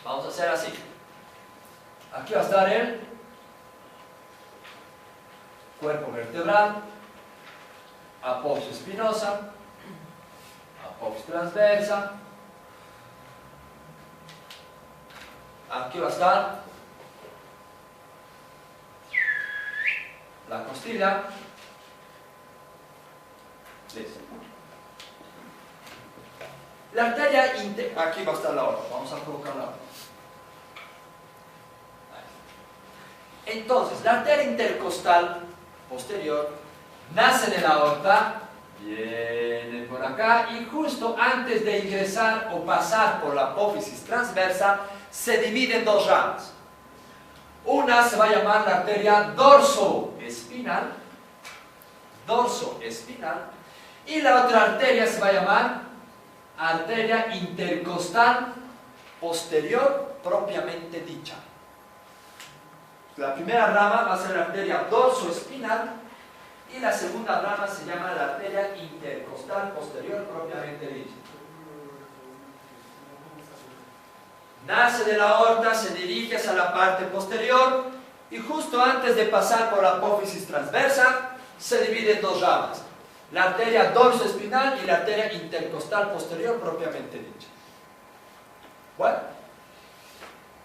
Vamos a hacer así. Aquí va a estar el cuerpo vertebral, apófisis espinosa, apófisis transversa. Aquí va a estar la costilla. Listo. La arteria aquí va a estar la aorta. Vamos a colocar la aorta. Entonces, la arteria intercostal posterior nace de la aorta, viene por acá y justo antes de ingresar o pasar por la apófisis transversa se divide en dos ramas. Una se va a llamar la arteria dorsoespinal, y la otra arteria se va a llamar arteria intercostal posterior propiamente dicha. La primera rama va a ser la arteria dorsoespinal y la segunda rama se llama la arteria intercostal posterior propiamente dicha. Nace de la aorta, se dirige hacia la parte posterior y justo antes de pasar por la apófisis transversa se divide en dos ramas. La arteria dorsoespinal y la arteria intercostal posterior propiamente dicha. Bueno,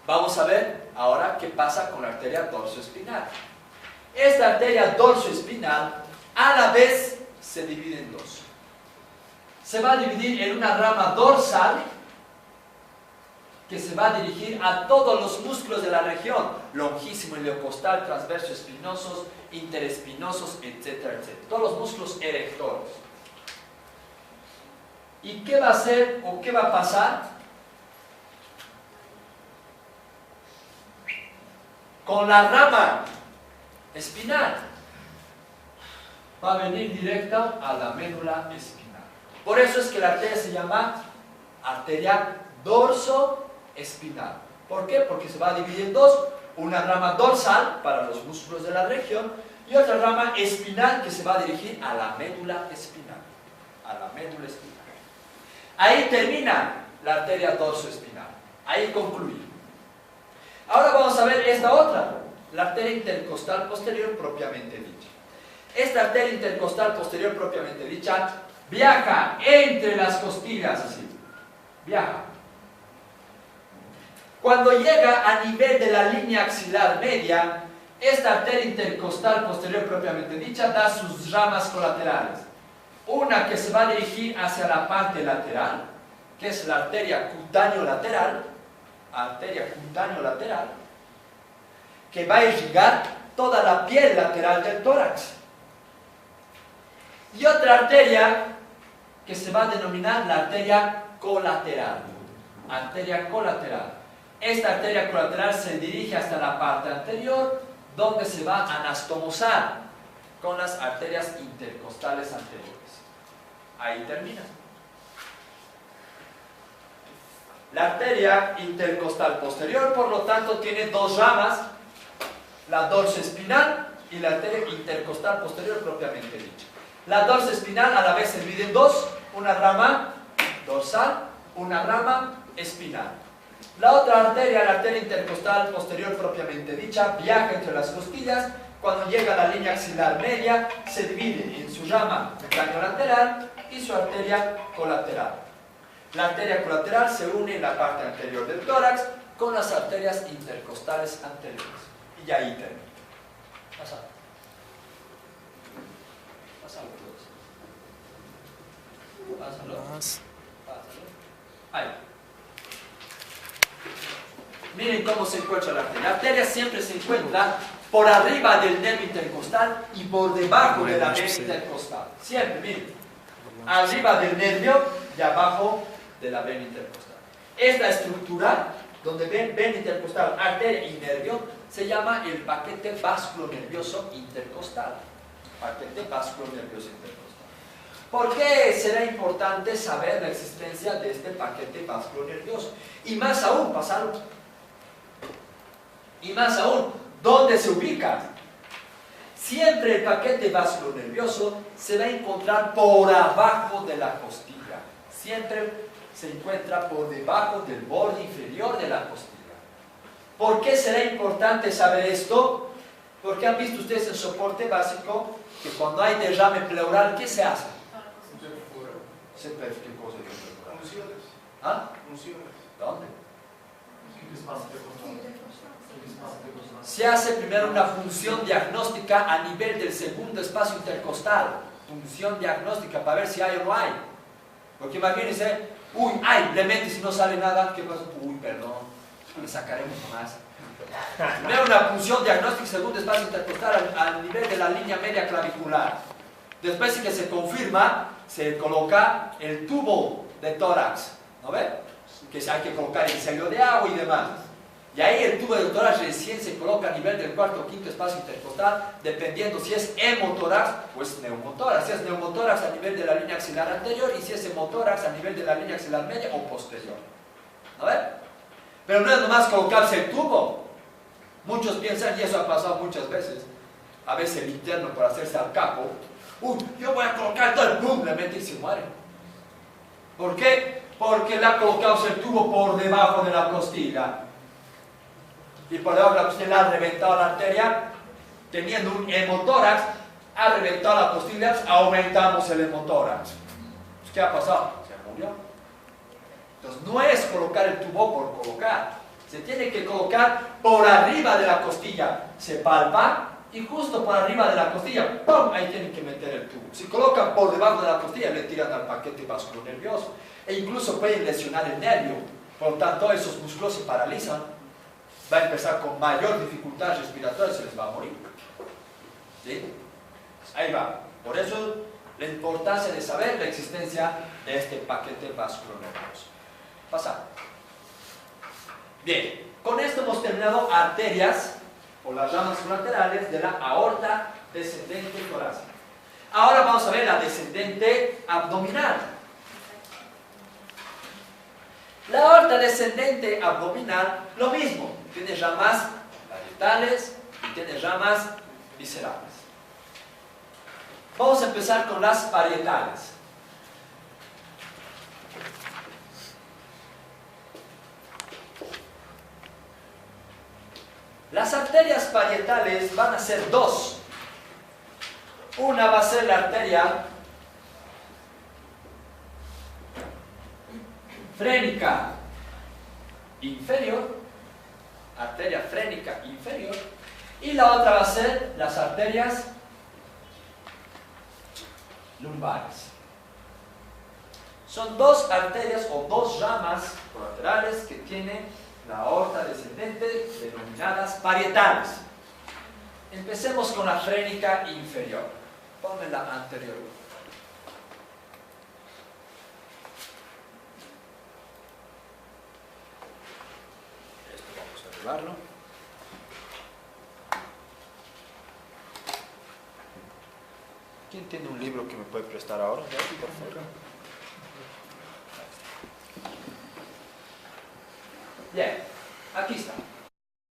vamos a ver ahora qué pasa con la arteria dorsoespinal. Esta arteria dorsoespinal a la vez se divide en dos. Se va a dividir en una rama dorsal que se va a dirigir a todos los músculos de la región, longísimo, iliocostal, transverso espinosos, interespinosos, etcétera, etcétera. Todos los músculos erectores. ¿Y qué va a hacer o qué va a pasar con la rama espinal? Va a venir directa a la médula espinal. Por eso es que la arteria se llama arteria dorsoespinal. ¿Por qué? Porque se va a dividir en dos. Una rama dorsal para los músculos de la región y otra rama espinal que se va a dirigir a la médula espinal. A la médula espinal. Ahí termina la arteria dorsoespinal. Ahí concluye. Ahora vamos a ver esta otra, la arteria intercostal posterior propiamente dicha. Esta arteria intercostal posterior propiamente dicha viaja entre las costillas, así. Viaja. Cuando llega a nivel de la línea axilar media, esta arteria intercostal posterior propiamente dicha da sus ramas colaterales. Una que se va a dirigir hacia la parte lateral, que es la arteria cutáneo-lateral, que va a irrigar toda la piel lateral del tórax. Y otra arteria que se va a denominar la arteria colateral. Esta arteria colateral se dirige hasta la parte anterior, donde se va a anastomosar con las arterias intercostales anteriores. Ahí termina. La arteria intercostal posterior, por lo tanto, tiene dos ramas, la dorsoespinal y la arteria intercostal posterior propiamente dicha. La dorsoespinal a la vez se divide en dos, una rama dorsal, una rama espinal. La otra arteria, la arteria intercostal posterior propiamente dicha, viaja entre las costillas. Cuando llega a la línea axilar media, se divide en su rama cutáneo-lateral y su arteria colateral. La arteria colateral se une en la parte anterior del tórax con las arterias intercostales anteriores. Y ahí termina. Pásalo. Ahí. Miren cómo se encuentra la arteria. La arteria siempre se encuentra por arriba del nervio intercostal y por debajo de la vena intercostal. Siempre, miren. Arriba del nervio y abajo de la vena intercostal. Esta estructura, donde ven vena intercostal, arteria y nervio, se llama el paquete vasculonervioso intercostal. Paquete vasculonervioso intercostal. ¿Por qué será importante saber la existencia de este paquete vasculonervioso? Y más aún, pasarlo. Y más aún, ¿dónde se ubica? Siempre el paquete vasculonervioso se va a encontrar por abajo de la costilla. Siempre se encuentra por debajo del borde inferior de la costilla. ¿Por qué será importante saber esto? Porque han visto ustedes en soporte básico que cuando hay derrame pleural, ¿qué se hace? ¿Qué cosa es perforar? Funciones. ¿Ah? Funciones. ¿Dónde? Se hace primero una punción diagnóstica a nivel del segundo espacio intercostal. Punción diagnóstica para ver si hay o no hay. Porque imagínense, uy, hay, le metes y no sale nada, ¿qué pasa? Uy, perdón, le sacaremos más. Primero una punción diagnóstica segundo espacio intercostal al nivel de la línea media clavicular. Después, si que se confirma, se coloca el tubo de tórax, ¿no ve? Que hay que colocar el sello de agua y demás. Y ahí el tubo de tórax recién se coloca a nivel del cuarto o quinto espacio intercostal, dependiendo si es hemotórax o es neumotórax. Si es neumotórax a nivel de la línea axilar anterior y si es hemotórax a nivel de la línea axilar media o posterior. ¿No ve? Pero no es nomás colocarse el tubo. Muchos piensan, y eso ha pasado muchas veces, a veces el interno por hacerse al capo, uy, yo voy a colocar todo el pum, le mete y se muere. ¿Por qué? Porque le ha colocado el tubo por debajo de la costilla. Y por debajo de la costilla ha reventado la arteria, teniendo un hemotórax, ha reventado la costilla, aumentamos el hemotórax. ¿Qué ha pasado? Se murió. Entonces no es colocar el tubo por colocar. Se tiene que colocar por arriba de la costilla. Se palpa y justo por arriba de la costilla, ¡pum! Ahí tienen que meter el tubo. Si colocan por debajo de la costilla, le tiran al paquete vasculonervioso. E incluso pueden lesionar el nervio. Por lo tanto, esos músculos se paralizan. Va a empezar con mayor dificultad respiratoria, se les va a morir. ¿Sí? Ahí va. Por eso, la importancia de saber la existencia de este paquete vasculonervioso. Pasa. Bien, con esto hemos terminado arterias o las ramas colaterales de la aorta descendente torácica. Ahora vamos a ver la descendente abdominal. La aorta descendente abdominal, lo mismo, tiene ramas parietales y tiene ramas viscerales. Vamos a empezar con las parietales. Las arterias parietales van a ser dos. Una va a ser la arteria frénica inferior, arteria frénica inferior, y la otra va a ser las arterias lumbares. Son dos arterias o dos ramas colaterales que tiene la aorta descendente, denominadas parietales. Empecemos con la frénica inferior. Ponme la anterior. Esto vamos a arreglarlo. ¿Quién tiene un libro que me puede prestar ahora? Por favor. Bien, aquí está.